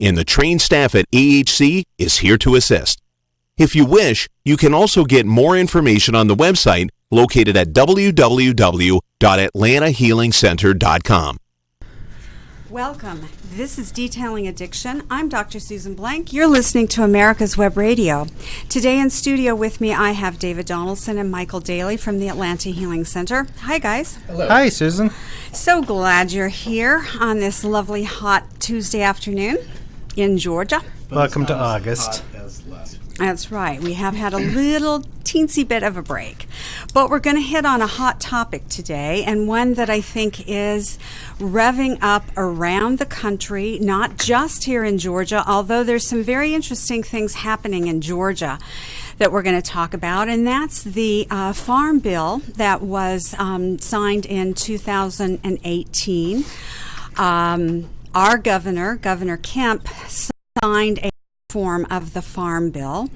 and the trained staff at AHC is here to assist. If you wish, you can also get more information on the website located at www.atlantahealingcenter.com. Welcome. This is Detailing Addiction. I'm Dr. Susan Blank. You're listening to America's Web Radio. Today in studio with me, I have David Donaldson and Michael Daly from the Atlanta Healing Center. Hi, guys. Hello. Hi, Susan. So glad you're here on this lovely hot Tuesday afternoon in Georgia. Welcome to August. That's right. We have had a little teensy bit of a break. But we're going to hit on a hot topic today, and one that I think is revving up around the country, not just here in Georgia, although there's some very interesting things happening in Georgia that we're going to talk about, and that's the farm bill that was signed in 2018. Our Governor Hemp, signed a form of the Farm Bill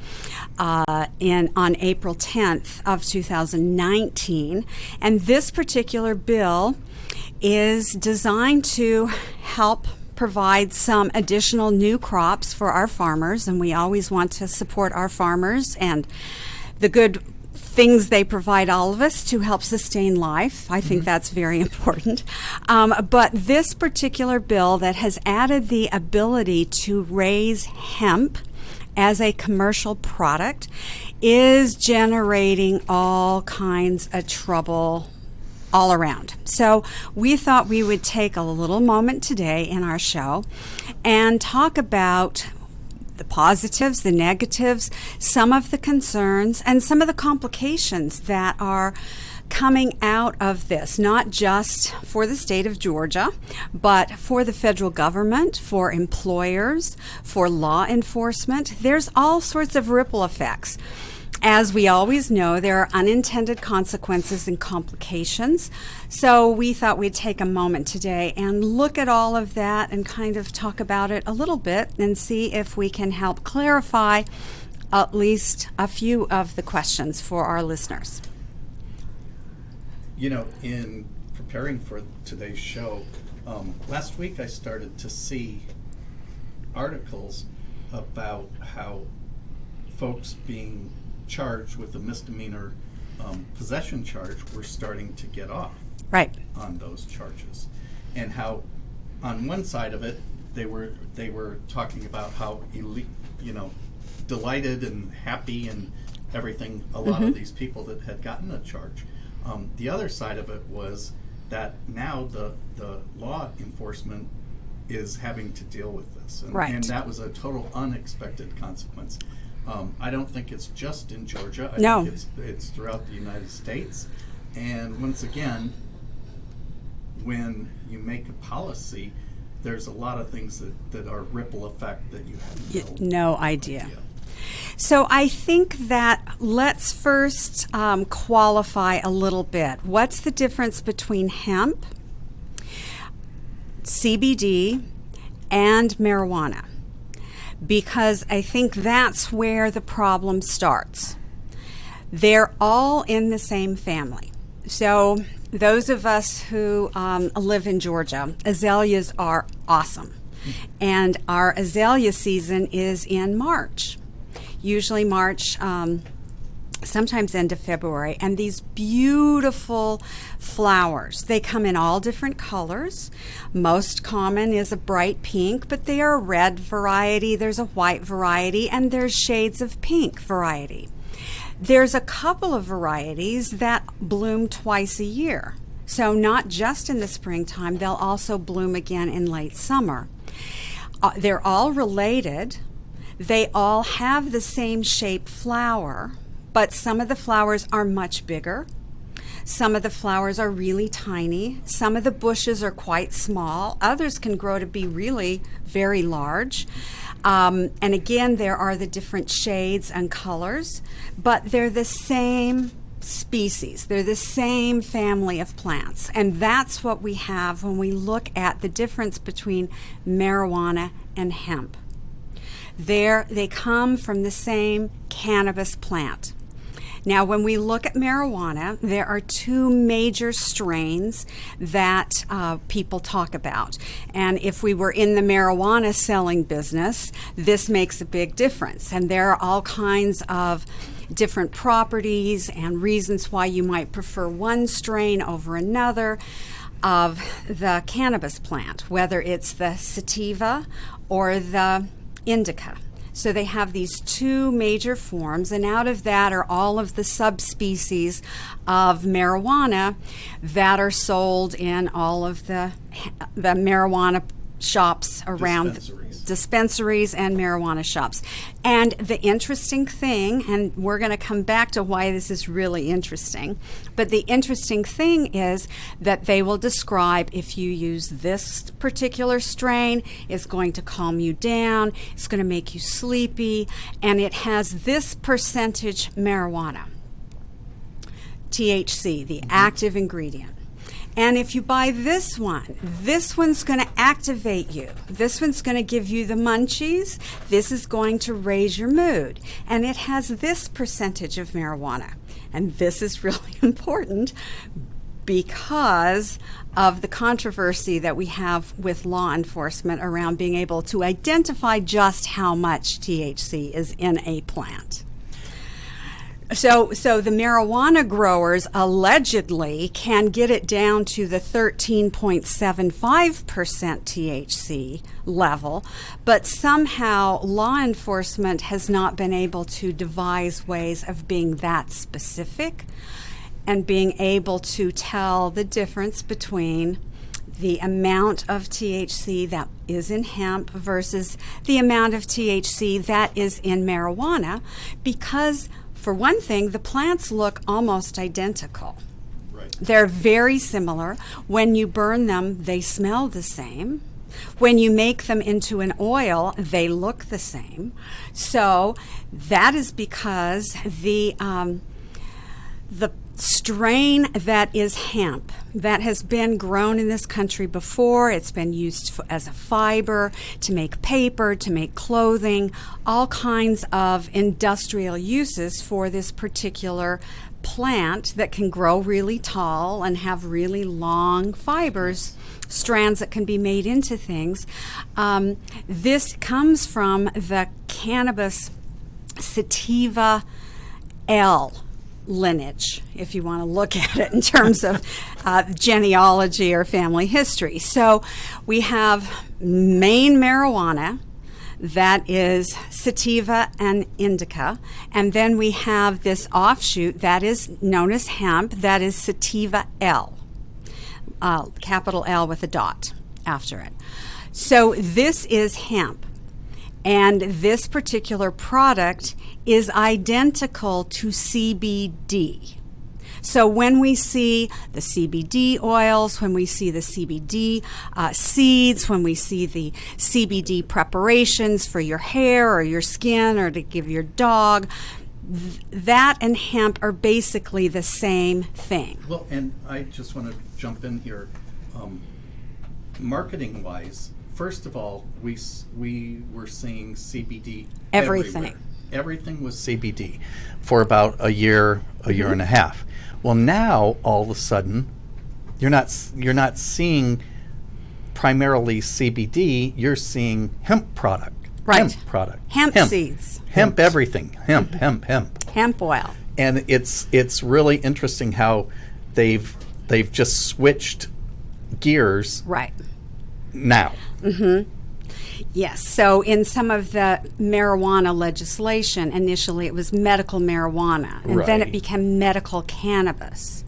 on April 10th of 2019, and this particular bill is designed to help provide some additional new crops for our farmers, and we always want to support our farmers and the good things they provide all of us to help sustain life. I think that's very important. But this particular bill that has added the ability to raise hemp as a commercial product is generating all kinds of trouble all around. So we thought we would take a little moment today in our show and talk about the positives, the negatives, some of the concerns, and some of the complications that are coming out of this, not just for the state of Georgia, but for the federal government, for employers, for law enforcement. There's all sorts of ripple effects. As we always know, there are unintended consequences and complications. So we thought we'd take a moment today and look at all of that and kind of talk about it a little bit and see if we can help clarify at least a few of the questions for our listeners. You know, in preparing for today's show, last week I started to see articles about how folks being charged with a misdemeanor possession charge were starting to get off on those charges, and how on one side of it they were talking about how delighted and happy and everything a lot of these people that had gotten a charge. The other side of it was that now the law enforcement is having to deal with this, and that was a total unexpected consequence. I don't think it's just in Georgia. I think it's throughout the United States. And once again, when you make a policy, there's a lot of things that are ripple effect that you have no idea. So I think that let's first qualify a little bit. What's the difference between hemp, CBD, and marijuana? Because I think that's where the problem starts. They're all in the same family. So those of us who live in Georgia, azaleas are awesome. And our azalea season is in March, usually March, sometimes end of February, and these beautiful flowers. They come in all different colors. Most common is a bright pink, but they are a red variety, there's a white variety, and there's shades of pink variety. There's a couple of varieties that bloom twice a year. So not just in the springtime, they'll also bloom again in late summer. They're all related. They all have the same shape flower, but some of the flowers are much bigger. Some of the flowers are really tiny. Some of the bushes are quite small. Others can grow to be really very large. And again, there are the different shades and colors, but they're the same species. They're the same family of plants. And that's what we have when we look at the difference between marijuana and hemp. They come from the same cannabis plant. Now, when we look at marijuana, there are two major strains that people talk about. And if we were in the marijuana selling business, this makes a big difference. And there are all kinds of different properties and reasons why you might prefer one strain over another of the cannabis plant, whether it's the sativa or the indica. So they have these two major forms, and out of that are all of the subspecies of marijuana that are sold in all of the marijuana shops around dispensaries and marijuana shops. And the interesting thing, and we're going to come back to why this is really interesting, but the interesting thing is that they will describe if you use this particular strain, it's going to calm you down, it's going to make you sleepy, and it has this percentage marijuana, THC, the active ingredient. And if you buy this one's going to activate you. This one's going to give you the munchies. This is going to raise your mood. And it has this percentage of marijuana. And this is really important because of the controversy that we have with law enforcement around being able to identify just how much THC is in a plant. So the marijuana growers allegedly can get it down to the 13.75% THC level, but somehow law enforcement has not been able to devise ways of being that specific and being able to tell the difference between the amount of THC that is in hemp versus the amount of THC that is in marijuana, because for one thing, the plants look almost identical. Right. They're very similar. When you burn them, they smell the same. When you make them into an oil, they look the same. So that is because the strain that is hemp, that has been grown in this country before. It's been used as a fiber to make paper, to make clothing, all kinds of industrial uses for this particular plant that can grow really tall and have really long fibers, strands that can be made into things. This comes from the cannabis sativa L lineage, if you want to look at it in terms of genealogy or family history. So we have main marijuana, that is sativa and indica, and then we have this offshoot that is known as hemp, that is sativa L, capital L with a dot after it. So this is hemp. And this particular product is identical to CBD. So when we see the CBD oils, when we see the CBD seeds, when we see the CBD preparations for your hair or your skin or to give your dog, that and hemp are basically the same thing. Well, and I just want to jump in here. Marketing-wise, first of all, we were seeing CBD Everything. everywhere. Everything was CBD for about a year and a half. Well, now all of a sudden, you're not seeing primarily CBD. You're seeing hemp product. Right. Hemp product. Hemp seeds. Hemp everything. Hemp. Hemp oil. And it's really interesting how they've just switched gears. Right. Now. Mm-hmm. Yes. So in some of the marijuana legislation, initially it was medical marijuana, and then it became medical cannabis.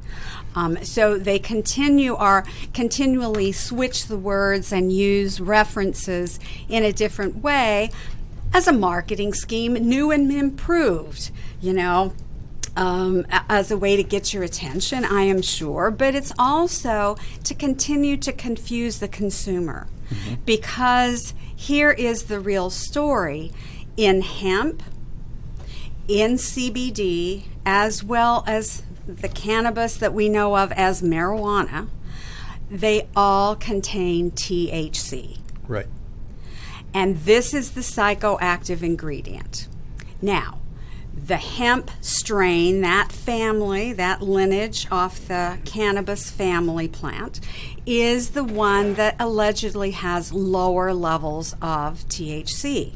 So they continually switch the words and use references in a different way as a marketing scheme, new and improved, as a way to get your attention, I am sure, but it's also to continue to confuse the consumer. Mm-hmm. Because here is the real story. In hemp, in CBD, as well as the cannabis that we know of as marijuana, they all contain THC. Right. And this is the psychoactive ingredient. Now, The hemp strain, that family, that lineage off the cannabis family plant, is the one that allegedly has lower levels of THC,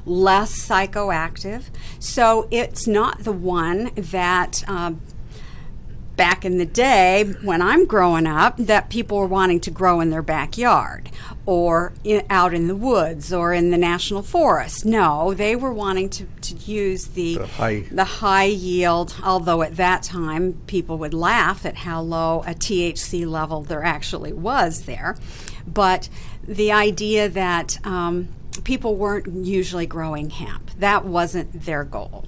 less psychoactive. So it's not the one that back in the day when I'm growing up that people were wanting to grow in their backyard or out in the woods or in the national forest. No, they were wanting to use the high yield, although at that time people would laugh at how low a THC level there actually was there. But the idea that people weren't usually growing hemp, that wasn't their goal.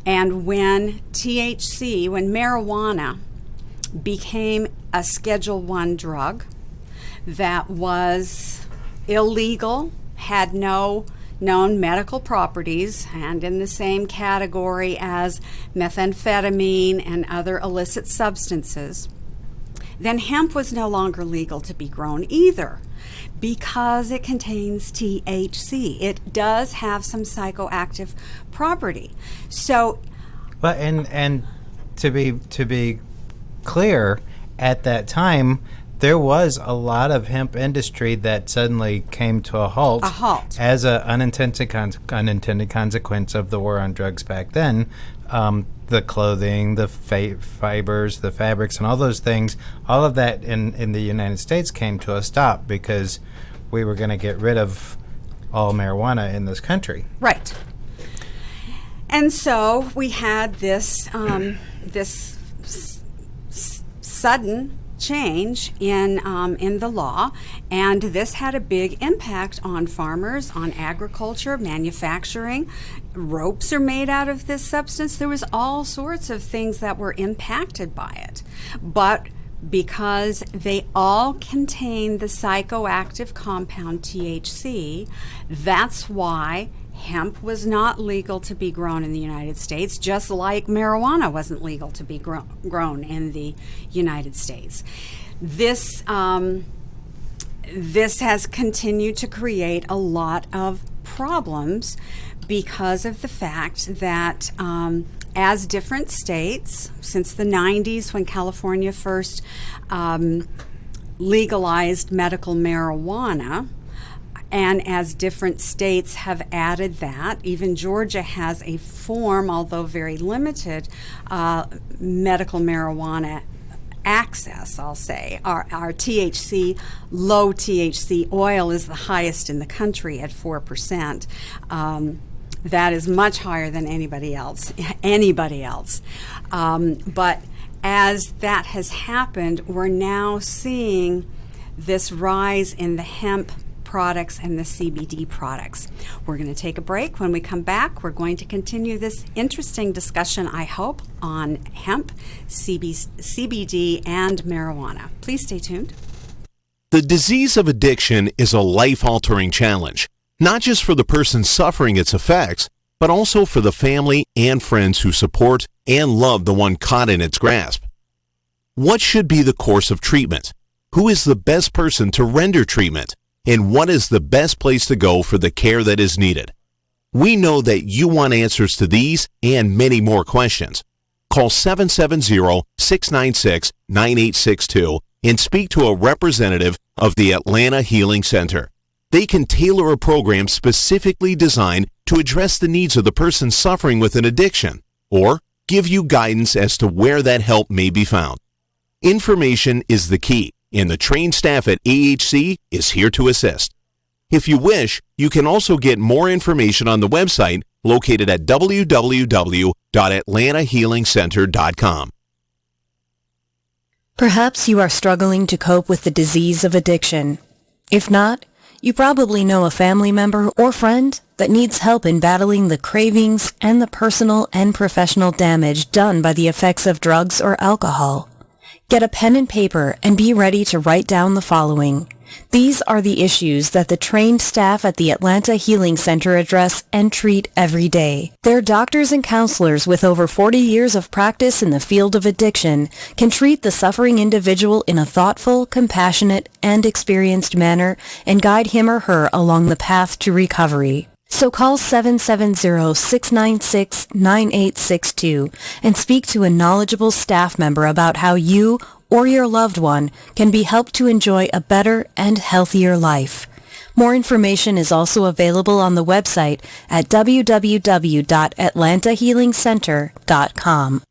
And when marijuana became a Schedule I drug that was illegal, had no known medical properties, and in the same category as methamphetamine and other illicit substances, then hemp was no longer legal to be grown either, because it contains THC. It does have some psychoactive property. So, well, and to be clear, at that time there was a lot of hemp industry that suddenly came to a halt. As an unintended consequence of the war on drugs back then. The clothing, the fibers, the fabrics, and all those things, all of that in the United States came to a stop because we were going to get rid of all marijuana in this country. Right. And so we had this sudden change in the law, and this had a big impact on farmers, on agriculture, manufacturing. Ropes are made out of this substance. There was all sorts of things that were impacted by it. But because they all contain the psychoactive compound THC, that's why hemp was not legal to be grown in the United States, just like marijuana wasn't legal to be grown in the United States. This has continued to create a lot of problems because of the fact that as different states, since the 90s when California first legalized medical marijuana, and as different states have added that, even Georgia has a form, although very limited, medical marijuana access, I'll say. Our THC, low THC oil is the highest in the country at 4%. That is much higher than anybody else. But as that has happened, we're now seeing this rise in the hemp products and the CBD products. We're going to take a break. When we come back, we're going to continue this interesting discussion, I hope, on hemp, CBD, and marijuana. Please stay tuned. The disease of addiction is a life-altering challenge, not just for the person suffering its effects, but also for the family and friends who support and love the one caught in its grasp. What should be the course of treatment? Who is the best person to render treatment? And what is the best place to go for the care that is needed? We know that you want answers to these and many more questions. Call 770-696-9862 and speak to a representative of the Atlanta Healing Center. They can tailor a program specifically designed to address the needs of the person suffering with an addiction, or give you guidance as to where that help may be found. Information is the key, and the trained staff at AHC is here to assist. If you wish, you can also get more information on the website located at www.atlantahealingcenter.com. Perhaps you are struggling to cope with the disease of addiction. If not, you probably know a family member or friend that needs help in battling the cravings and the personal and professional damage done by the effects of drugs or alcohol. Get a pen and paper and be ready to write down the following. These are the issues that the trained staff at the Atlanta Healing Center address and treat every day. Their doctors and counselors with over 40 years of practice in the field of addiction can treat the suffering individual in a thoughtful, compassionate, and experienced manner and guide him or her along the path to recovery. So call 770-696-9862 and speak to a knowledgeable staff member about how you or your loved one can be helped to enjoy a better and healthier life. More information is also available on the website at www.atlantahealingcenter.com.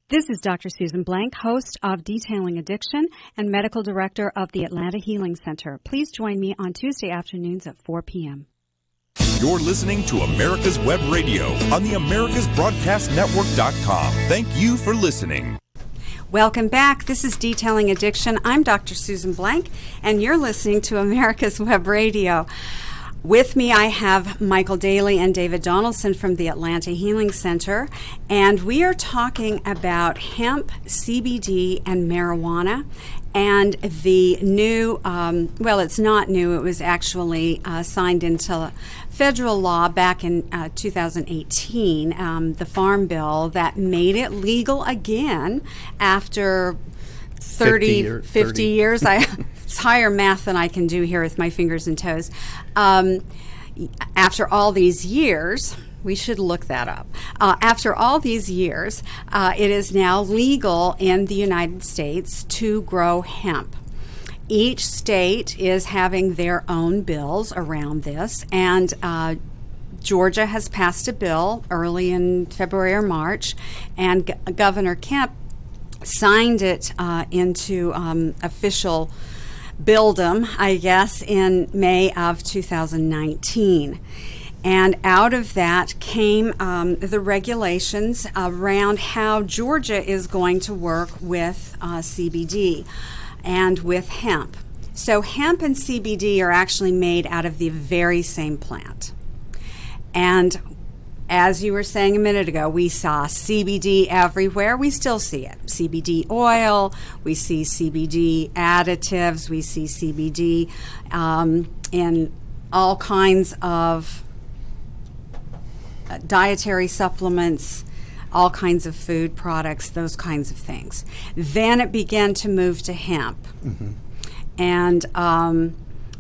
This is Dr. Susan Blank, host of Detailing Addiction and medical director of the Atlanta Healing Center. Please join me on Tuesday afternoons at 4 p.m. You're listening to America's Web Radio on the AmericasBroadcastNetwork.com. Thank you for listening. Welcome back. This is Detailing Addiction. I'm Dr. Susan Blank, and you're listening to America's Web Radio. With me, I have Michael Daly and David Donaldson from the Atlanta Healing Center, and we are talking about hemp, CBD, and marijuana, and the new, well, it's not new, it was actually signed into federal law back in 2018, the Farm Bill that made it legal again after 50 years. It's higher math than I can do here with my fingers and toes. After all these years, we should look that up. After all these years, it is now legal in the United States to grow hemp. Each state is having their own bills around this, and Georgia has passed a bill early in February or March, and Governor Kemp signed it into official billdom, I guess, in May of 2019. And out of that came the regulations around how Georgia is going to work with CBD and with hemp. So hemp and CBD are actually made out of the very same plant. And as you were saying a minute ago, we saw CBD everywhere. We still see it. CBD oil, we see CBD additives, we see CBD in all kinds of dietary supplements, all kinds of food products, those kinds of things. Then it began to move to hemp. Mm-hmm. And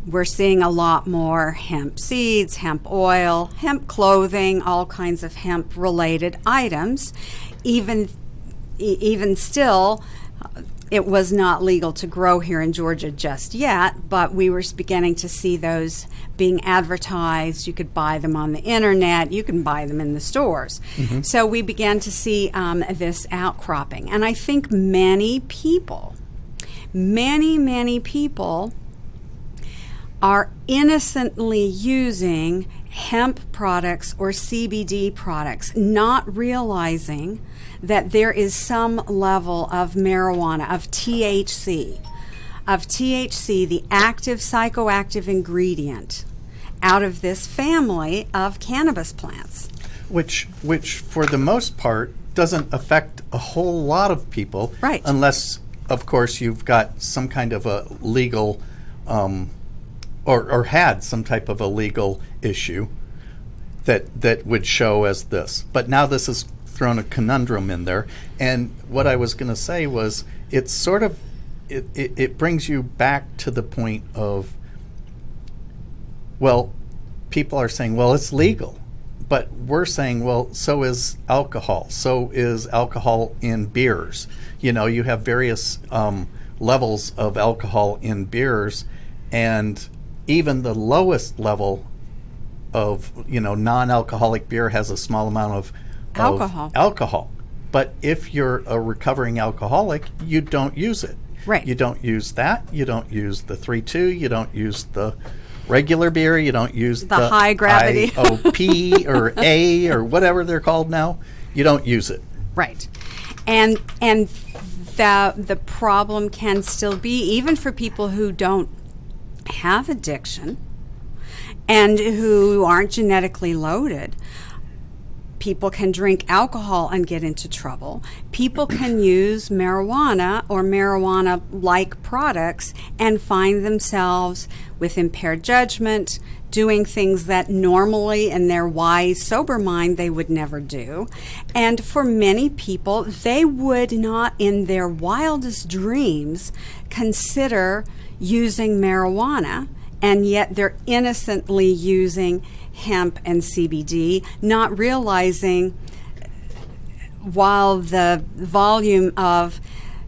we're seeing a lot more hemp seeds, hemp oil, hemp clothing, all kinds of hemp-related items. Even still, it was not legal to grow here in Georgia just yet, but we were beginning to see those being advertised. You could buy them on the internet. You can buy them in the stores. Mm-hmm. So we began to see this outcropping. And I think many people are innocently using hemp products or CBD products, not realizing that there is some level of marijuana, of THC, the active psychoactive ingredient, out of this family of cannabis plants. Which for the most part doesn't affect a whole lot of people, right? Unless, of course, you've got some kind of a legal or had some type of a legal issue that would show as this. But now this has thrown a conundrum in there. And what I was going to say was it's sort of, it brings you back to the point of, well, people are saying, well, it's legal. But we're saying, well, so is alcohol. So is alcohol in beers. You know, you have various levels of alcohol in beers, and even the lowest level of, non-alcoholic beer has a small amount of alcohol. But if you're a recovering alcoholic, you don't use it. Right. You don't use that. You don't use the 3.2. You don't use the regular beer. You don't use the high gravity IOP or A or whatever they're called now. You don't use it. Right. And the problem can still be, even for people who don't have addiction and who aren't genetically loaded, people can drink alcohol and get into trouble. People can use marijuana or marijuana-like products and find themselves with impaired judgment, doing things that normally in their wise, sober mind they would never do. And for many people, they would not in their wildest dreams consider using marijuana, and yet they're innocently using hemp and CBD, not realizing while the volume of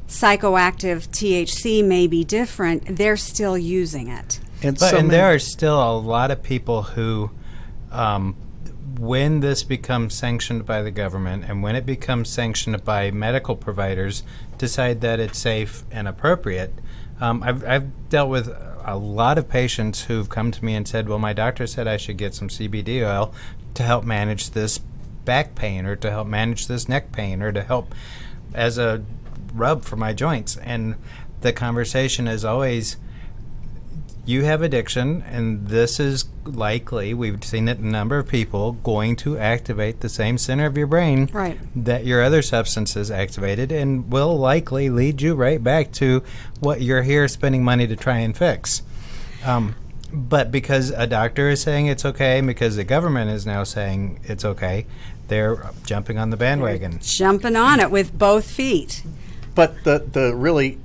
psychoactive THC may be different, they're still using it. And there are still a lot of people who, when this becomes sanctioned by the government and when it becomes sanctioned by medical providers, decide that it's safe and appropriate. I've dealt with a lot of patients who've come to me and said, well, my doctor said I should get some CBD oil to help manage this back pain or to help manage this neck pain or to help as a rub for my joints. And the conversation is always, you have addiction, and this is likely, we've seen it in a number of people, going to activate the same center of your brain that your other substances activated, and will likely lead you right back to what you're here spending money to try and fix. But because a doctor is saying it's okay, and because the government is now saying it's okay, they're jumping on the bandwagon. They're jumping on it with both feet. But the really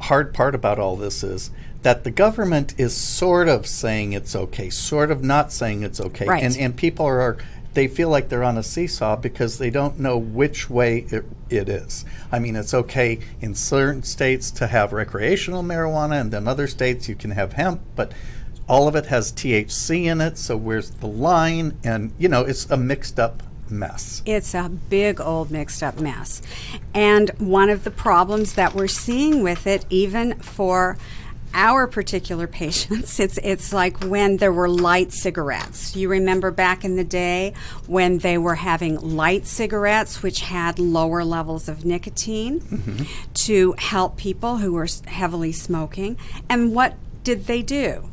hard part about all this is that the government is sort of saying it's okay, sort of not saying it's okay. Right. And people they feel like they're on a seesaw because they don't know which way it is. I mean, it's okay in certain states to have recreational marijuana, and then other states you can have hemp, but all of it has THC in it, so where's the line? And, it's a mixed up mess. It's a big old mixed up mess. And one of the problems that we're seeing with it, even for our particular patients, it's like when there were light cigarettes. You remember back in the day when they were having light cigarettes, which had lower levels of nicotine to help people who were heavily smoking. And what did they do?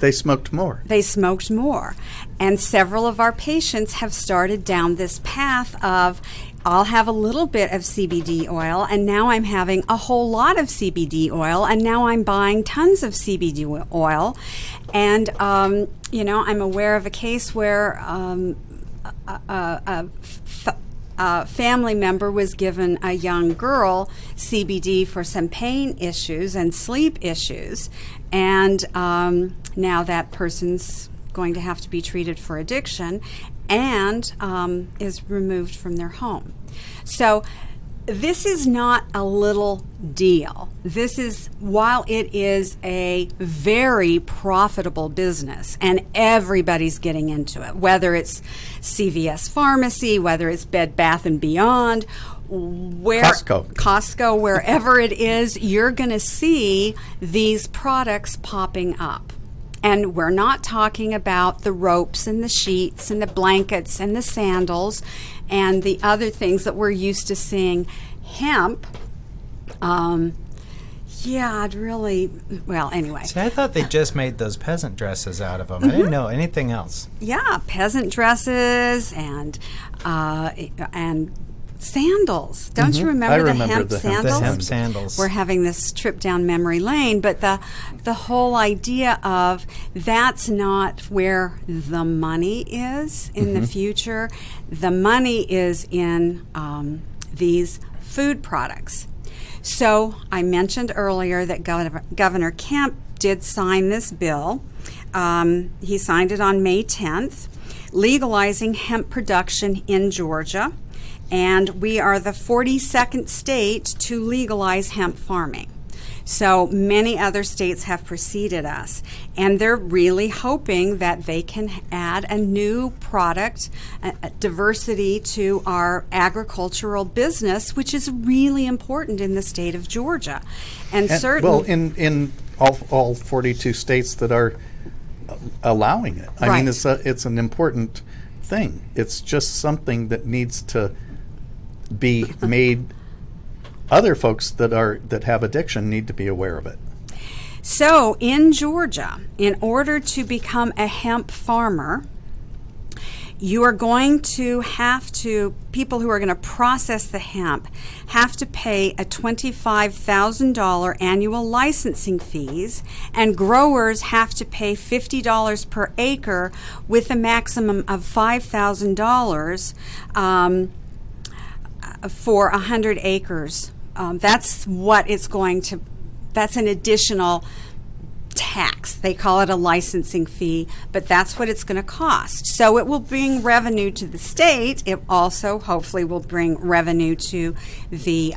They smoked more. They smoked more. And several of our patients have started down this path of, I'll have a little bit of CBD oil, and now I'm having a whole lot of CBD oil, and now I'm buying tons of CBD oil. And, I'm aware of a case where a family member was given a young girl CBD for some pain issues and sleep issues, and now that person's going to have to be treated for addiction and is removed from their home. So this is not a little deal. This is, while it is a very profitable business and everybody's getting into it, whether it's CVS Pharmacy, whether it's Bed Bath & Beyond, Costco, wherever it is, you're going to see these products popping up. And we're not talking about the ropes and the sheets and the blankets and the sandals and the other things that we're used to seeing. Hemp, anyway. See, I thought they just made those peasant dresses out of them. I didn't know anything else. Yeah, peasant dresses and sandals. Don't you remember the hemp sandals? The hemp sandals. We're having this trip down memory lane, but the whole idea of that's not where the money is in the future. The money is in these food products. So I mentioned earlier that Governor Kemp did sign this bill. He signed it on May 10th, legalizing hemp production in Georgia. And we are the 42nd state to legalize hemp farming. So many other states have preceded us, and they're really hoping that they can add a new product, a diversity to our agricultural business, which is really important in the state of Georgia. And certainly, well, in all 42 states that are allowing it. I mean, it's an important thing. It's just something that needs to be made. Other folks that have addiction need to be aware of it. So in Georgia, in order to become a hemp farmer, you are going to have to, people who are going to process the hemp have to pay a $25,000 annual licensing fees, and growers have to pay $50 per acre with a maximum of $5,000 for 100 acres. That's what it's going to, that's an additional tax. They call it a licensing fee, but that's what it's going to cost. So it will bring revenue to the state. It also hopefully will bring revenue to the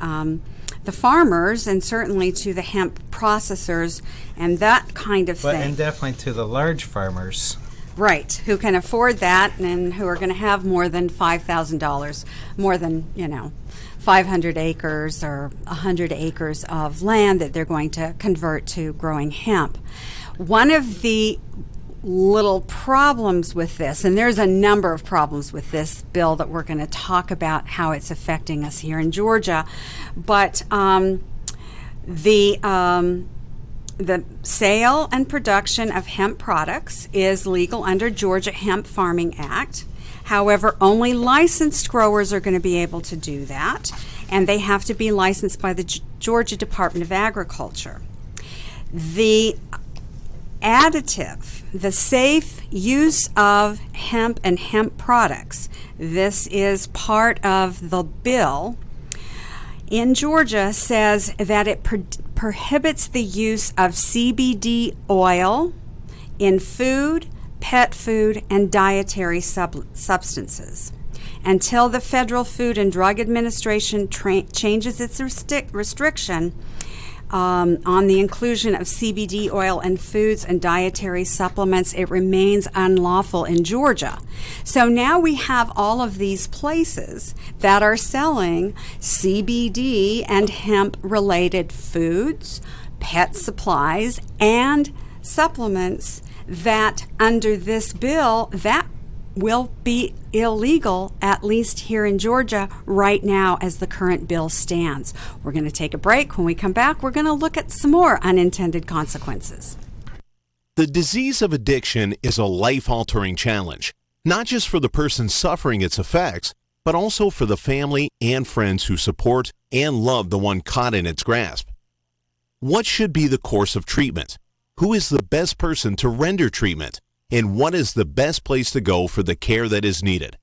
farmers and certainly to the hemp processors and that kind of thing. And definitely to the large farmers. Right, who can afford that and who are going to have more than $5,000, more than, 500 acres or 100 acres of land that they're going to convert to growing hemp. One of the little problems with this, and there's a number of problems with this bill that we're going to talk about how it's affecting us here in Georgia, but the sale and production of hemp products is legal under Georgia Hemp Farming Act. However, only licensed growers are going to be able to do that, and they have to be licensed by the Georgia Department of Agriculture. The additive, the safe use of hemp and hemp products, this is part of the bill in Georgia, says that it prohibits the use of CBD oil in food, pet food, and dietary substances until the Federal Food and Drug Administration changes its restriction on the inclusion of CBD oil in foods and dietary supplements. It remains unlawful in Georgia. So now we have all of these places that are selling CBD and hemp-related foods, pet supplies, and supplements that under this bill, that will be illegal, at least here in Georgia right now as the current bill stands. We're going to take a break. When we come back, we're going to look at some more unintended consequences. The disease of addiction is a life-altering challenge, not just for the person suffering its effects, but also for the family and friends who support and love the one caught in its grasp. What should be the course of treatment? Who is the best person to render treatment? And what is the best place to go for the care that is needed?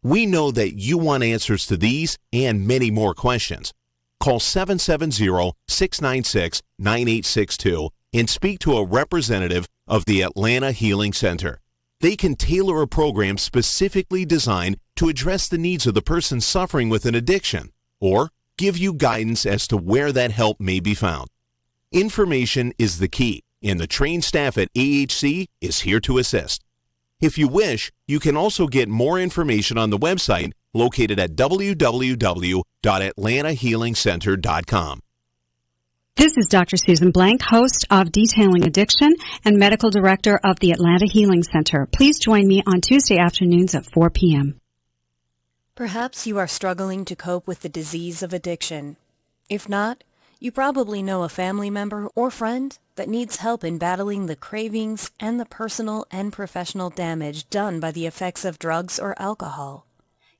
We know that you want answers to these and many more questions. Call 770-696-9862 and speak to a representative of the Atlanta Healing Center. They can tailor a program specifically designed to address the needs of the person suffering with an addiction or give you guidance as to where that help may be found. Information is the key, and the trained staff at AHC is here to assist. If you wish, you can also get more information on the website located at www.atlantahealingcenter.com. This is Dr. Susan Blank, host of Detailing Addiction and medical director of the Atlanta Healing Center. Please join me on Tuesday afternoons at 4 p.m. Perhaps you are struggling to cope with the disease of addiction. If not, you probably know a family member or friend that needs help in battling the cravings and the personal and professional damage done by the effects of drugs or alcohol.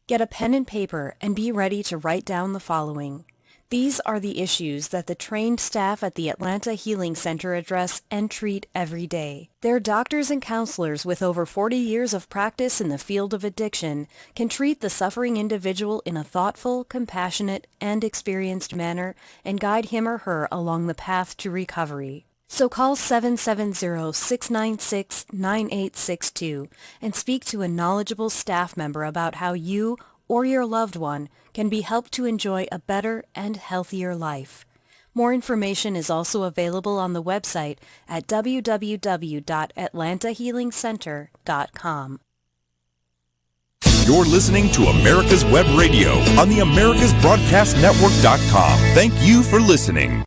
Get a pen and paper and be ready to write down the following. These are the issues that the trained staff at the Atlanta Healing Center address and treat every day. Their doctors and counselors with over 40 years of practice in the field of addiction can treat the suffering individual in a thoughtful, compassionate, and experienced manner and guide him or her along the path to recovery. So call 770-696-9862 and speak to a knowledgeable staff member about how you or your loved one can be helped to enjoy a better and healthier life. More information is also available on the website at www.atlantahealingcenter.com. You're listening to America's Web Radio on the AmericasBroadcastNetwork.com. Thank you for listening.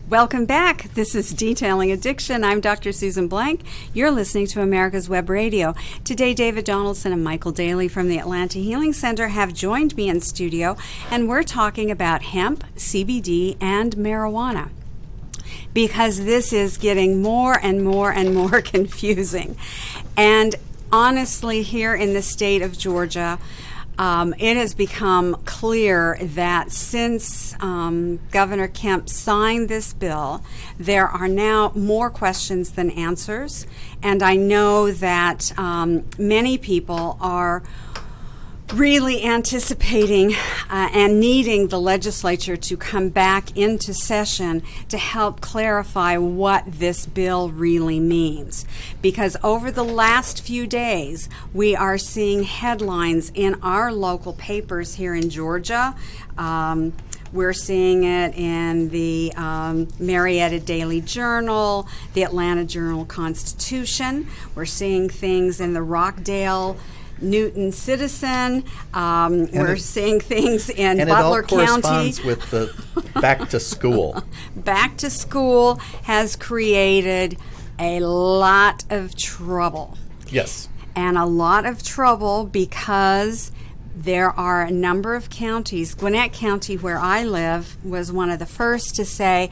Welcome back. This is Detailing Addiction. I'm Dr. Susan Blank. You're listening to America's Web Radio. Today, David Donaldson and Michael Daly from the Atlanta Healing Center have joined me in studio, and we're talking about hemp, CBD, and marijuana, because this is getting more and more and more confusing. And honestly, here in the state of Georgia, it has become clear that since Governor Kemp signed this bill, there are now more questions than answers. And I know that many people are really anticipating and needing the legislature to come back into session to help clarify what this bill really means. Because over the last few days, we are seeing headlines in our local papers here in Georgia. We're seeing it in the Marietta Daily Journal, the Atlanta Journal-Constitution. We're seeing things in the Rockdale Newton Citizen. We're seeing things in Butler County. And it all corresponds with the back to school. Back to school has created a lot of trouble. Yes. And a lot of trouble because there are a number of counties. Gwinnett County, where I live, was one of the first to say,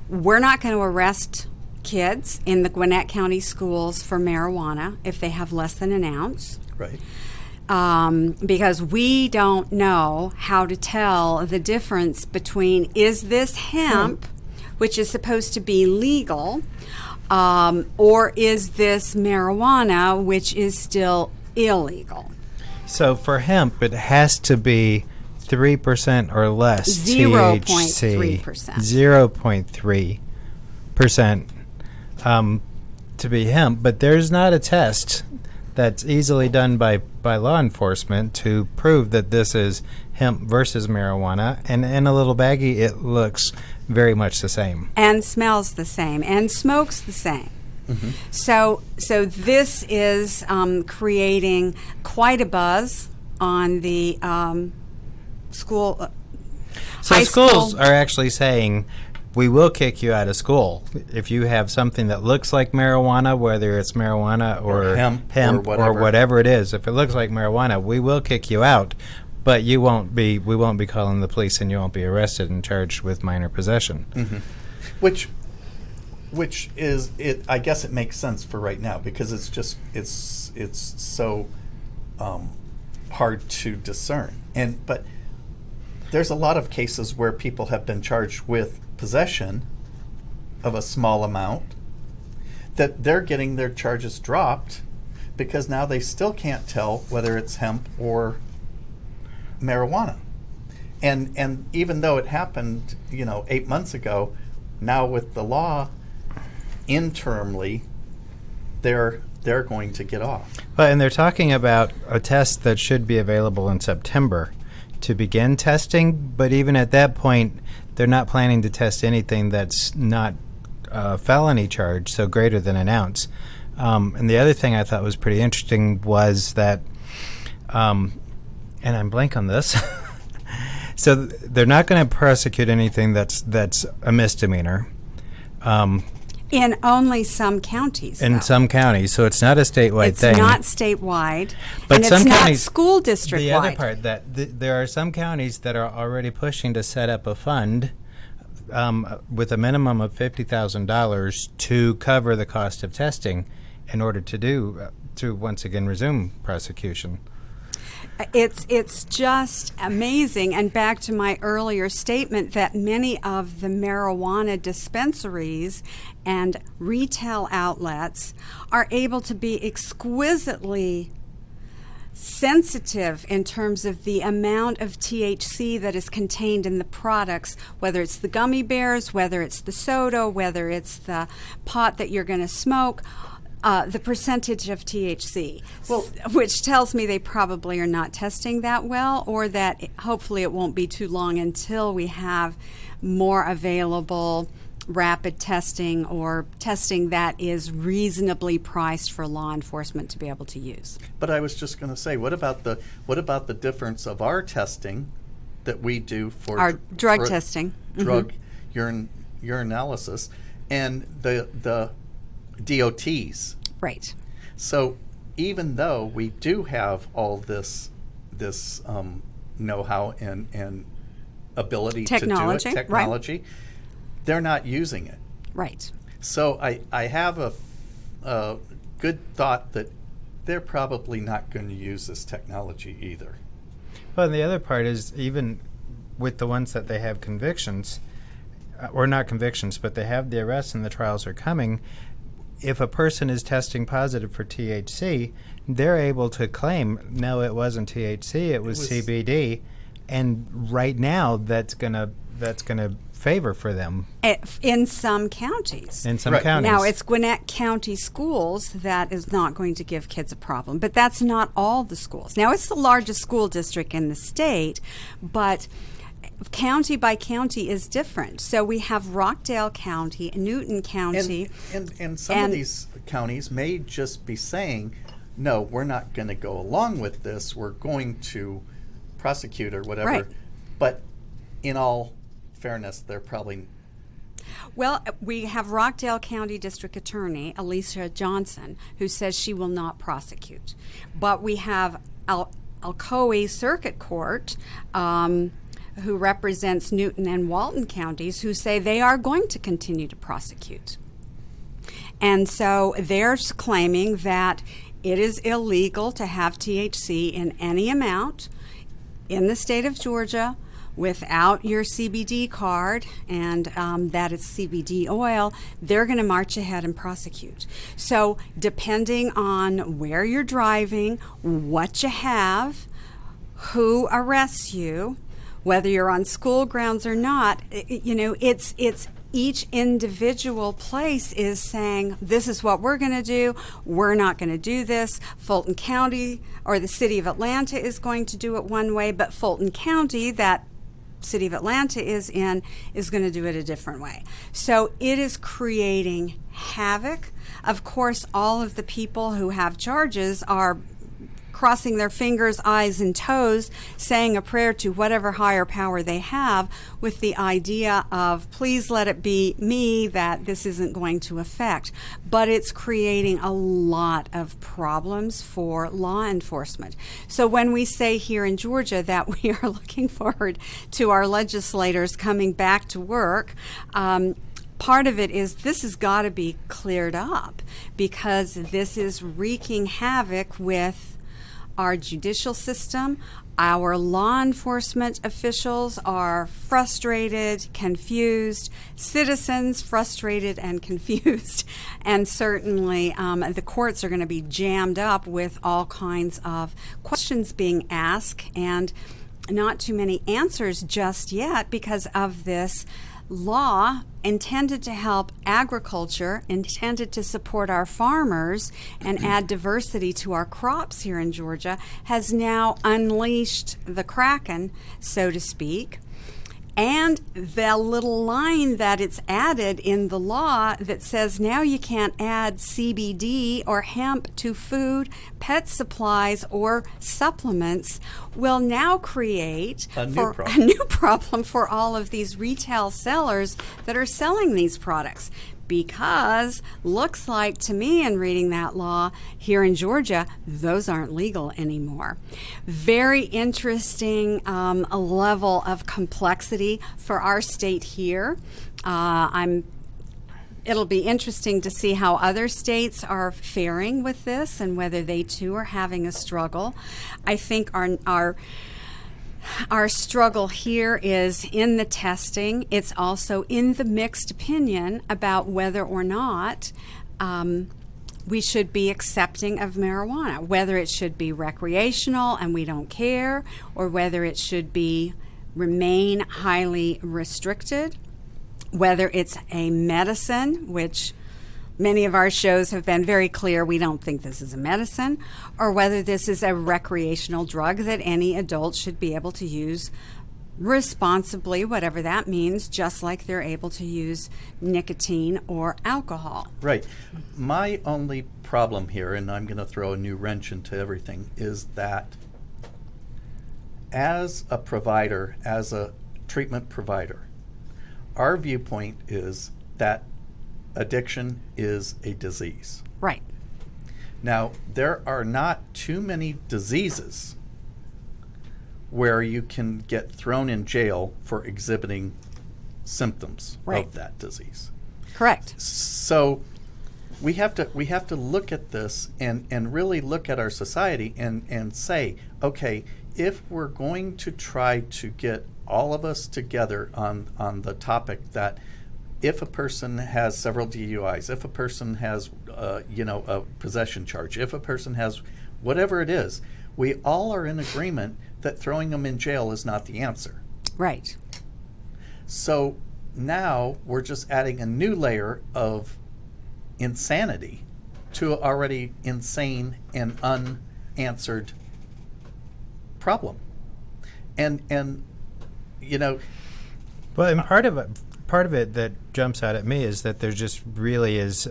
we're not going to arrest kids in the Gwinnett County schools for marijuana if they have less than an ounce. Right. Because we don't know how to tell the difference between, is this hemp, which is supposed to be legal, or is this marijuana, which is still illegal? So for hemp, it has to be 3% or less 0.3%. THC. 0.3% to be hemp. But there's not a test that's easily done by law enforcement to prove that this is hemp versus marijuana. And in a little baggie, it looks very much the same. And smells the same. And smokes the same. Mm-hmm. So this is creating quite a buzz on the school. So schools are actually saying, we will kick you out of school if you have something that looks like marijuana, whether it's marijuana or hemp or whatever it is. If it looks like marijuana, we will kick you out, but we won't be calling the police, and you won't be arrested and charged with minor possession. Mm-hmm. Which is it? I guess it makes sense for right now because it's so hard to discern. But there's a lot of cases where people have been charged with possession of a small amount that they're getting their charges dropped because now they still can't tell whether it's hemp or marijuana. And even though it happened, 8 months ago, now with the law internally, they're going to get off. Well, and they're talking about a test that should be available in September to begin testing, but even at that point, they're not planning to test anything that's not a felony charge, so greater than an ounce. And the other thing I thought was pretty interesting was that, and I'm blank on this, so they're not going to prosecute anything that's a misdemeanor. In only some counties. In some counties, so it's not a statewide thing. It's not statewide, but and some it's counties, not school district-wide. The other part, that there are some counties that are already pushing to set up a fund with a minimum of $50,000 to cover the cost of testing in order to once again resume prosecution. It's just amazing, and back to my earlier statement that many of the marijuana dispensaries and retail outlets are able to be exquisitely sensitive in terms of the amount of THC that is contained in the products, whether it's the gummy bears, whether it's the soda, whether it's the pot that you're going to smoke. The percentage of THC, which tells me they probably are not testing that well, or that hopefully it won't be too long until we have more available rapid testing or testing that is reasonably priced for law enforcement to be able to use. But I was just going to say, what about the difference of our testing that we do for our drug testing, drug urinalysis, and the DOTs. Right. So even though we do have all this know-how and ability to do it, technology, right, they're not using it. Right. So I have a good thought that they're probably not going to use this technology either. Well, and the other part is, even with the ones that they have convictions, or not convictions, but they have the arrests and the trials are coming, if a person is testing positive for THC, they're able to claim, no, it wasn't THC, it was CBD, and right now that's gonna favor for them. In some counties. In some counties. Now, it's Gwinnett County Schools that is not going to give kids a problem, but that's not all the schools. Now, it's the largest school district in the state, but county by county is different. So we have Rockdale County, Newton County. And some of these counties may just be saying, no, we're not going to go along with this. We're going to prosecute or whatever. Right. But in all fairness, they're probably... Well, we have Rockdale County District Attorney, Alicia Johnson, who says she will not prosecute. But we have Alcoa Circuit Court, who represents Newton and Walton counties, who say they are going to continue to prosecute. And so they're claiming that it is illegal to have THC in any amount in the state of Georgia without your CBD card, and that it's CBD oil. They're going to march ahead and prosecute. So depending on where you're driving, what you have, who arrests you, whether you're on school grounds or not, it's each individual place is saying, this is what we're going to do. We're not going to do this. Fulton County or the city of Atlanta is going to do it one way, but Fulton County, that city of Atlanta is in, is going to do it a different way. So it is creating havoc. Of course, all of the people who have charges are crossing their fingers, eyes, and toes, saying a prayer to whatever higher power they have, with the idea of, please let it be me that this isn't going to affect. But it's creating a lot of problems for law enforcement. So when we say here in Georgia that we are looking forward to our legislators coming back to work, part of it is this has got to be cleared up, because this is wreaking havoc with our judicial system. Our law enforcement officials are frustrated, confused, citizens frustrated and confused, and certainly the courts are going to be jammed up with all kinds of questions being asked and not too many answers just yet, because of this law intended to help agriculture, intended to support our farmers and add diversity to our crops here in Georgia, has now unleashed the Kraken, so to speak. And the little line that it's added in the law that says now you can't add CBD or hemp to food, pet supplies, or supplements will now create a new problem for all of these retail sellers that are selling these products. Because looks like to me, in reading that law here in Georgia, those aren't legal anymore. Very interesting level of complexity for our state here. It'll be interesting to see how other states are faring with this and whether they too are having a struggle. I think our struggle here is in the testing. It's also in the mixed opinion about whether or not we should be accepting of marijuana, whether it should be recreational and we don't care, or whether it should remain highly restricted, whether it's a medicine, which many of our shows have been very clear we don't think this is a medicine, or whether this is a recreational drug that any adult should be able to use responsibly, whatever that means, just like they're able to use nicotine or alcohol. Right. My only problem here, and I'm going to throw a new wrench into everything, is that as a provider, as a treatment provider, our viewpoint is that addiction is a disease. Right. Now, there are not too many diseases where you can get thrown in jail for exhibiting symptoms of that disease. Correct. So we have to look at this and really look at our society and say, okay, if we're going to try to get all of us together on the topic that if a person has several DUIs, if a person has, a possession charge, if a person has whatever it is, we all are in agreement that throwing them in jail is not the answer. Right. So now we're just adding a new layer of insanity to an already insane and unanswered problem. And Well, and part of it that jumps out at me is that there just really is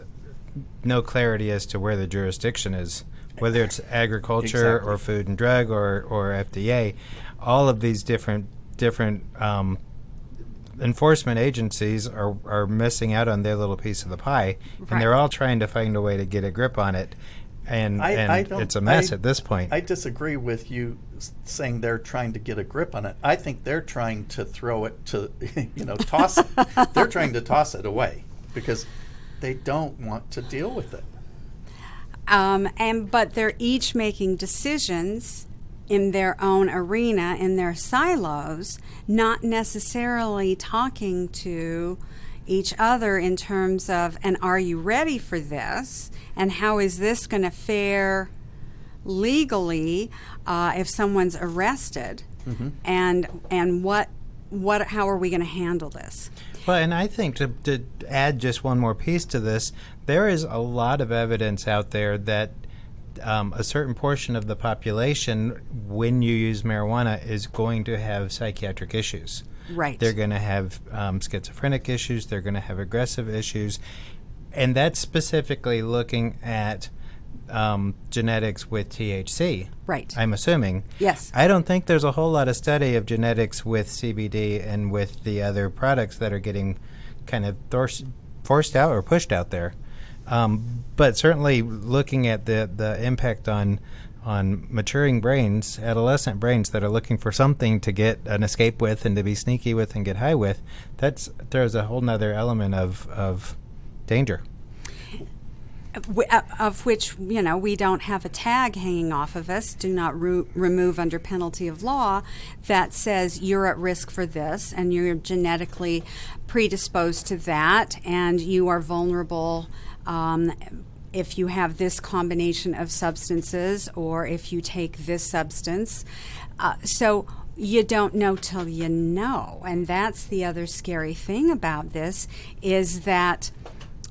no clarity as to where the jurisdiction is, whether it's agriculture Exactly. or food and drug or FDA. All of these different enforcement agencies are missing out on their little piece of the pie, and they're all trying to find a way to get a grip on it. And it's a mess at this point. I disagree with you saying they're trying to get a grip on it. I think they're trying to throw it to, toss it. They're trying to toss it away because they don't want to deal with it. But they're each making decisions in their own arena, in their silos, not necessarily talking to each other in terms of, and are you ready for this? And how is this going to fare legally if someone's arrested? Mm-hmm. And how are we going to handle this? Well, and I think to add just one more piece to this, there is a lot of evidence out there that a certain portion of the population, when you use marijuana, is going to have psychiatric issues. Right. They're going to have schizophrenic issues. They're going to have aggressive issues. And that's specifically looking at genetics with THC. Right. I'm assuming. Yes. I don't think there's a whole lot of study of genetics with CBD and with the other products that are getting kind of forced out or pushed out there. But certainly looking at the impact on maturing brains, adolescent brains that are looking for something to get an escape with and to be sneaky with and get high with, there's a whole nother element of danger. Of which, we don't have a tag hanging off of us, do not remove under penalty of law, that says you're at risk for this and you're genetically predisposed to that and you are vulnerable if you have this combination of substances or if you take this substance. So you don't know till you know. And that's the other scary thing about this, is that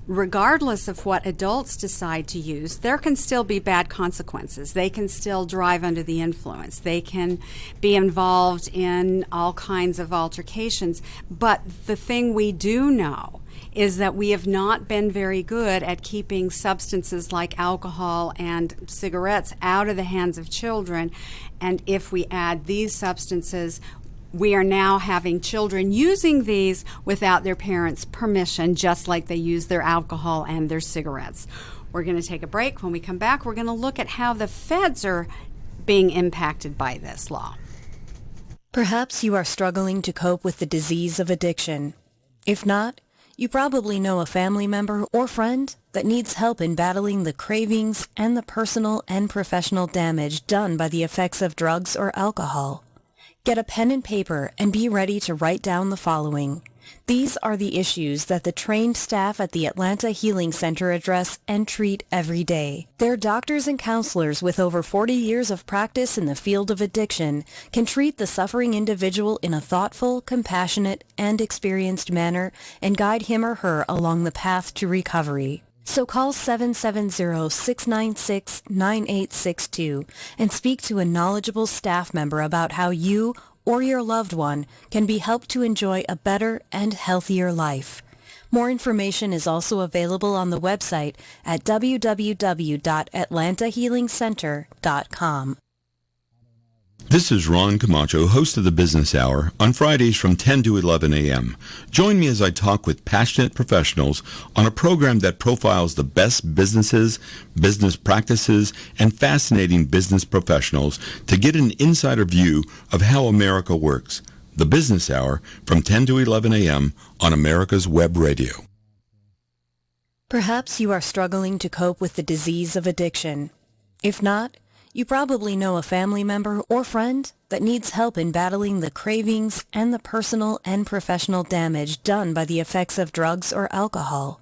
regardless of what adults decide to use, there can still be bad consequences. They can still drive under the influence. They can be involved in all kinds of altercations. But the thing we do know is that we have not been very good at keeping substances like alcohol and cigarettes out of the hands of children. And if we add these substances, we are now having children using these without their parents' permission, just like they use their alcohol and their cigarettes. We're going to take a break. When we come back, we're going to look at how the feds are being impacted by this law. Perhaps you are struggling to cope with the disease of addiction. If not, you probably know a family member or friend that needs help in battling the cravings and the personal and professional damage done by the effects of drugs or alcohol. Get a pen and paper and be ready to write down the following. These are the issues that the trained staff at the Atlanta Healing Center address and treat every day. Their doctors and counselors with over 40 years of practice in the field of addiction can treat the suffering individual in a thoughtful, compassionate, and experienced manner and guide him or her along the path to recovery. So call 770-696-9862 and speak to a knowledgeable staff member about how you or your loved one can be helped to enjoy a better and healthier life. More information is also available on the website at www.atlantahealingcenter.com. This is Ron Camacho, host of the Business Hour, on Fridays from 10 to 11 a.m. Join me as I talk with passionate professionals on a program that profiles the best businesses, business practices, and fascinating business professionals to get an insider view of how America works. The Business Hour from 10 to 11 a.m. on America's Web Radio. Perhaps you are struggling to cope with the disease of addiction. If not, you probably know a family member or friend that needs help in battling the cravings and the personal and professional damage done by the effects of drugs or alcohol.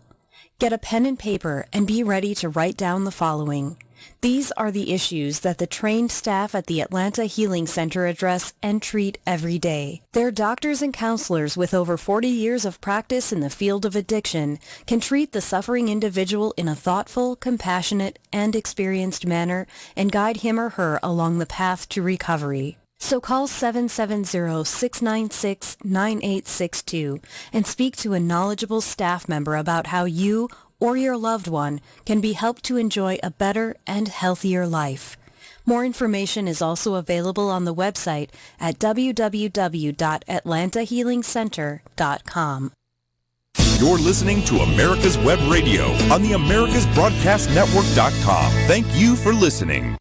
Get a pen and paper and be ready to write down the following. These are the issues that the trained staff at the Atlanta Healing Center address and treat every day. Their doctors and counselors with over 40 years of practice in the field of addiction can treat the suffering individual in a thoughtful, compassionate, and experienced manner and guide him or her along the path to recovery. So call 770-696-9862 and speak to a knowledgeable staff member about how you or your loved one can be helped to enjoy a better and healthier life. More information is also available on the website at www.atlantahealingcenter.com. You're listening to America's Web Radio on the AmericasBroadcastNetwork.com. Thank you for listening.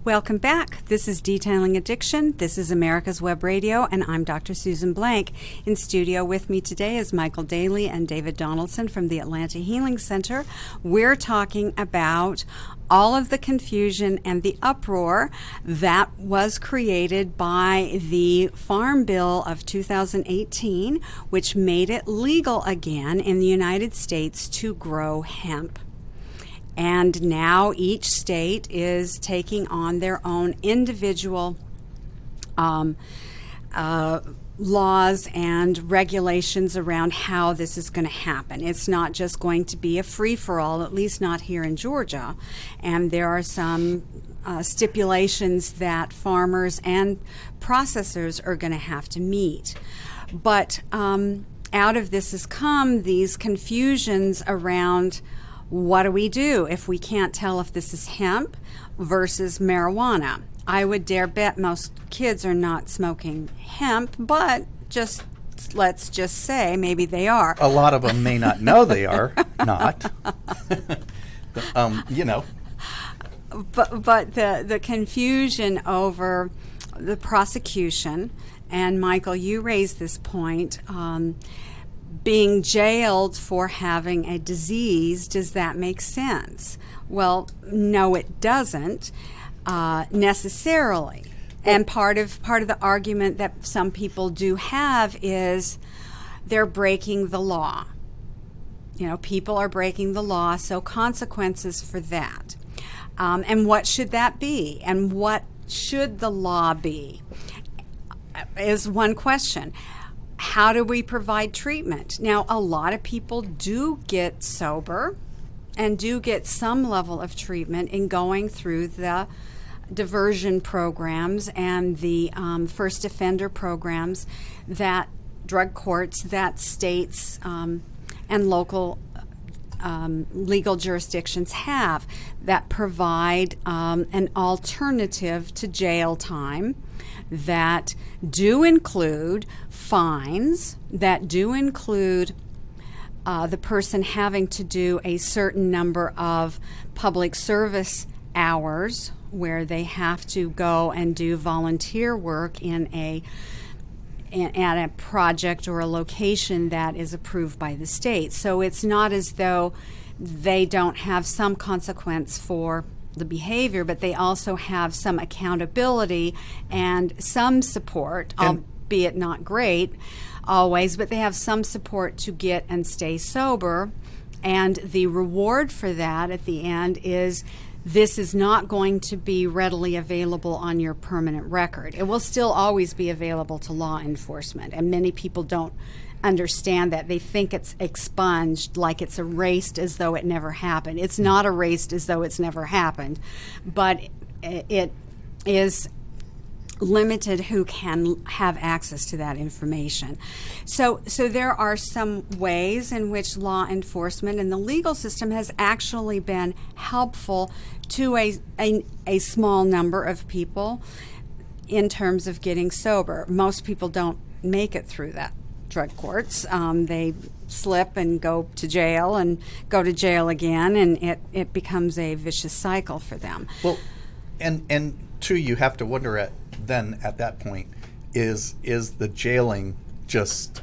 Welcome back. This is Detailing Addiction. This is America's Web Radio, and I'm Dr. Susan Blank. In studio with me today is Michael Daly and David Donaldson from the Atlanta Healing Center. We're talking about all of the confusion and the uproar that was created by the Farm Bill of 2018, which made it legal again in the United States to grow hemp. And now each state is taking on their own individual laws and regulations around how this is going to happen. It's not just going to be a free-for-all, at least not here in Georgia. And there are some stipulations that farmers and processors are going to have to meet. But out of this has come these confusions around, what do we do if we can't tell if this is hemp versus marijuana? I would dare bet most kids are not smoking hemp, but let's just say maybe they are. A lot of them may not know they are not. But the confusion over the prosecution, and Michael, you raised this point, being jailed for having a disease, does that make sense? Well, no, it doesn't necessarily. And part of the argument that some people do have is they're breaking the law. You know, people are breaking the law, so consequences for that. And what should that be? And what should the law be? Is one question. How do we provide treatment? Now, a lot of people do get sober and do get some level of treatment in going through the diversion programs and the first offender programs that drug courts, that states and local legal jurisdictions have, that provide an alternative to jail time, that do include fines, that do include the person having to do a certain number of public service hours where they have to go and do volunteer work at a project or a location that is approved by the state. So it's not as though they don't have some consequence for the behavior, but they also have some accountability and some support, albeit not great always, but they have some support to get and stay sober. And the reward for that at the end is this is not going to be readily available on your permanent record. It will still always be available to law enforcement, and many people don't understand that. They think it's expunged, like it's erased as though it never happened. It's not erased as though it's never happened, but it is limited who can have access to that information. So there are some ways in which law enforcement and the legal system has actually been helpful to a small number of people in terms of getting sober. Most people don't make it through that drug courts. They slip and go to jail and go to jail again, and it becomes a vicious cycle for them. Well, and too, you have to wonder at that point, is the jailing just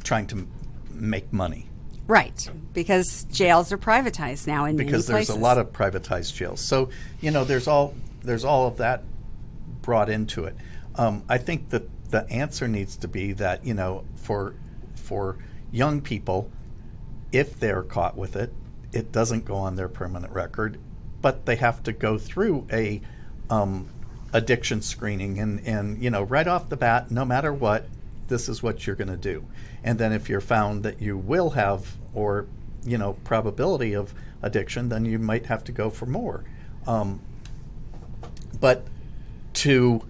trying to make money? Right, because jails are privatized now in many places. Because there's a lot of privatized jails. So, there's all of that brought into it. I think that the answer needs to be that, for young people, if they're caught with it, it doesn't go on their permanent record, but they have to go through a addiction screening and right off the bat, no matter what, this is what you're going to do. And then if you're found that you will have, or probability of addiction, then you might have to go for more. But to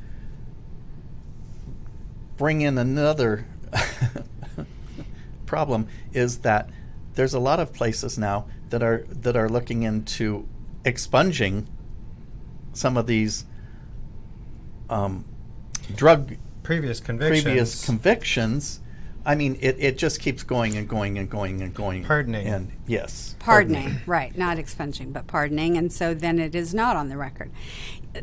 bring in another problem is that there's a lot of places now that are looking into expunging some of these drug previous convictions. I mean, it just keeps going and going and going and going. Pardoning. And yes. Pardoning, right. Not expunging, but pardoning. And so then it is not on the record.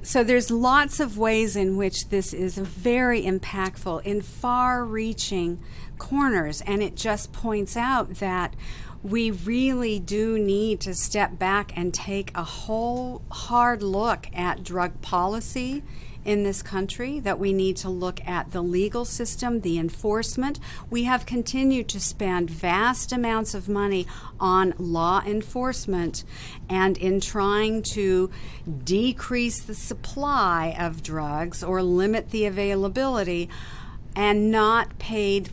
So there's lots of ways in which this is very impactful in far-reaching corners. And it just points out that we really do need to step back and take a whole hard look at drug policy in this country, that we need to look at the legal system, the enforcement. We have continued to spend vast amounts of money on law enforcement and in trying to decrease the supply of drugs or limit the availability, and not paid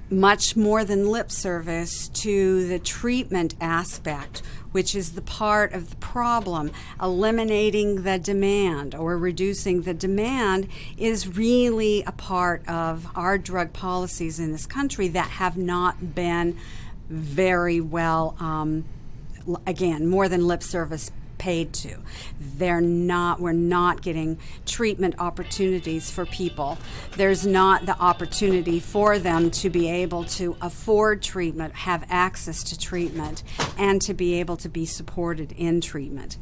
much more than lip service to the treatment aspect, which is the part of the problem. Eliminating the demand or reducing the demand is really a part of our drug policies in this country that have not been very well, again, more than lip service paid to. We're not getting treatment opportunities for people. There's not the opportunity for them to be able to afford treatment, have access to treatment, and to be able to be supported in treatment.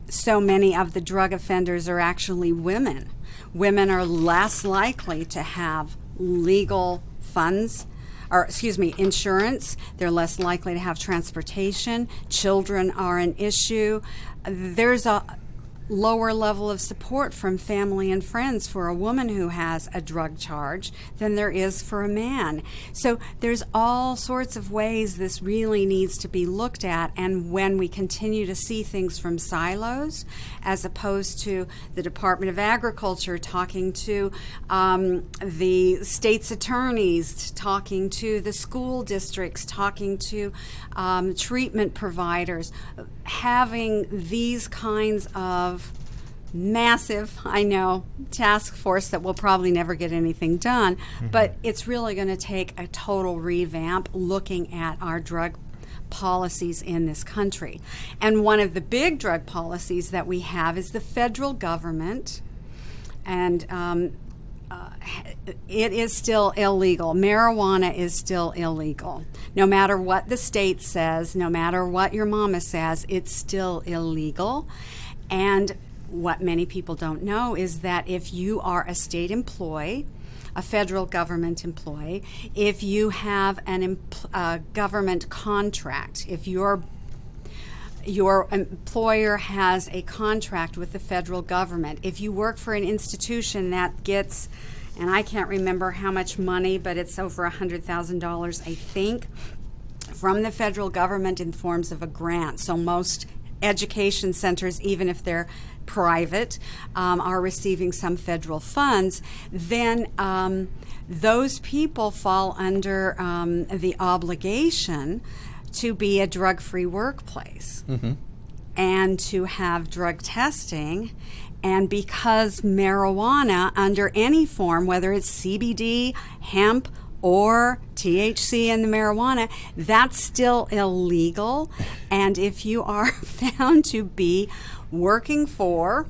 So many of the drug offenders are actually women. Women are less likely to have legal funds, insurance. They're less likely to have transportation. Children are an issue. There's a lower level of support from family and friends for a woman who has a drug charge than there is for a man. So there's all sorts of ways this really needs to be looked at, and when we continue to see things from silos, as opposed to the Department of Agriculture talking to the state's attorneys, talking to the school districts, talking to treatment providers, having these kinds of massive, I know, task force that will probably never get anything done, but it's really going to take a total revamp looking at our drug policies in this country. And one of the big drug policies that we have is the federal government, and it is still illegal. Marijuana is still illegal. No matter what the state says, no matter what your mama says, it's still illegal. And what many people don't know is that if you are a state employee, a federal government employee, if you have a government contract, if your employer has a contract with the federal government, if you work for an institution that gets, and I can't remember how much money, but it's over $100,000, I think, from the federal government in forms of a grant. So most education centers, even if they're private, are receiving some federal funds, then those people fall under the obligation to be a drug-free workplace and to have drug testing. And because marijuana, under any form, whether it's CBD, hemp, or THC in the marijuana, that's still illegal. And if you are found to be working for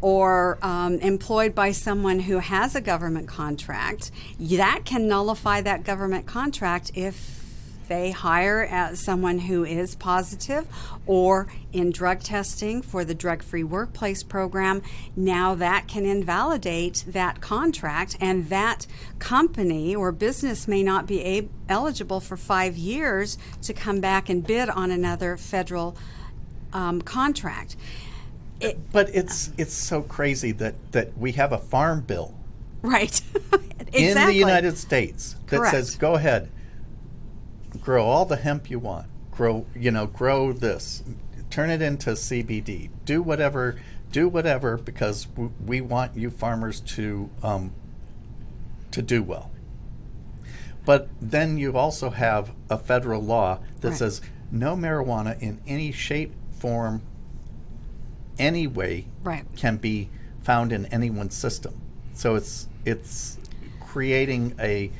or employed by someone who has a government contract, that can nullify that government contract if they hire someone who is positive, or in drug testing for the drug-free workplace program, now that can invalidate that contract, and that company or business may not be eligible for 5 years to come back and bid on another federal contract. But it's so crazy that we have a farm bill right. Exactly. in the United States that Correct. says, go ahead, grow all the hemp you want, grow this, turn it into CBD, do whatever, because we want you farmers to do well. But then you also have a federal law that Right. says no marijuana in any shape, form, any way Right. can be found in anyone's system. So it's creating a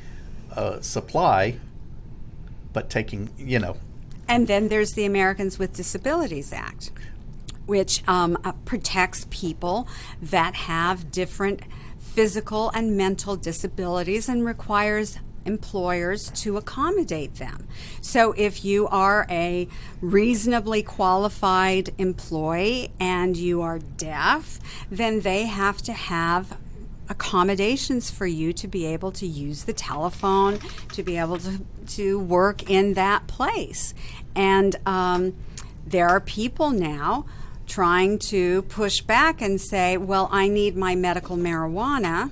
supply, but taking, And then there's the Americans with Disabilities Act, which protects people that have different physical and mental disabilities and requires employers to accommodate them. So if you are a reasonably qualified employee and you are deaf, then they have to have accommodations for you to be able to use the telephone, to be able to work in that place. And there are people now trying to push back and say, well, I need my medical marijuana,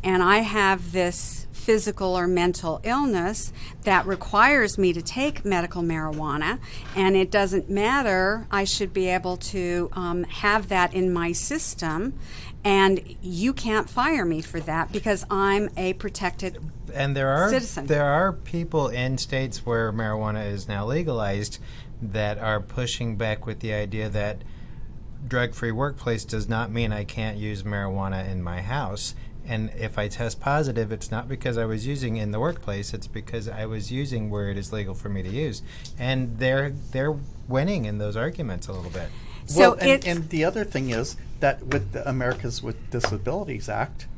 and I have this physical or mental illness that requires me to take medical marijuana, and it doesn't matter. I should be able to have that in my system, and you can't fire me for that because I'm a protected And there citizen. are people in states where marijuana is now legalized that are pushing back with the idea that drug-free workplace does not mean I can't use marijuana in my house. And if I test positive, it's not because I was using in the workplace, it's because I was using where it is legal for me to use. And they're winning in those arguments a little bit. So well, and the other thing is that with the Americans with Disabilities Act,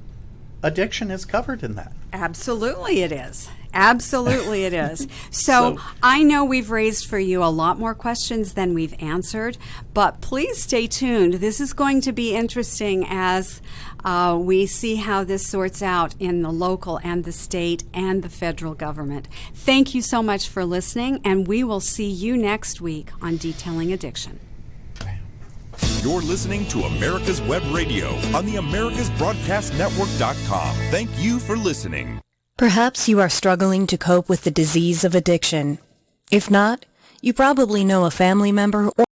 addiction is covered in that. Absolutely it is. Absolutely it is. So I know we've raised for you a lot more questions than we've answered, but please stay tuned. This is going to be interesting as we see how this sorts out in the local and the state and the federal government. Thank you so much for listening, and we will see you next week on Detailing Addiction. You're listening to America's Web Radio on the AmericasBroadcastNetwork.com. Thank you for listening. Perhaps you are struggling to cope with the disease of addiction. If not, you probably know a family member or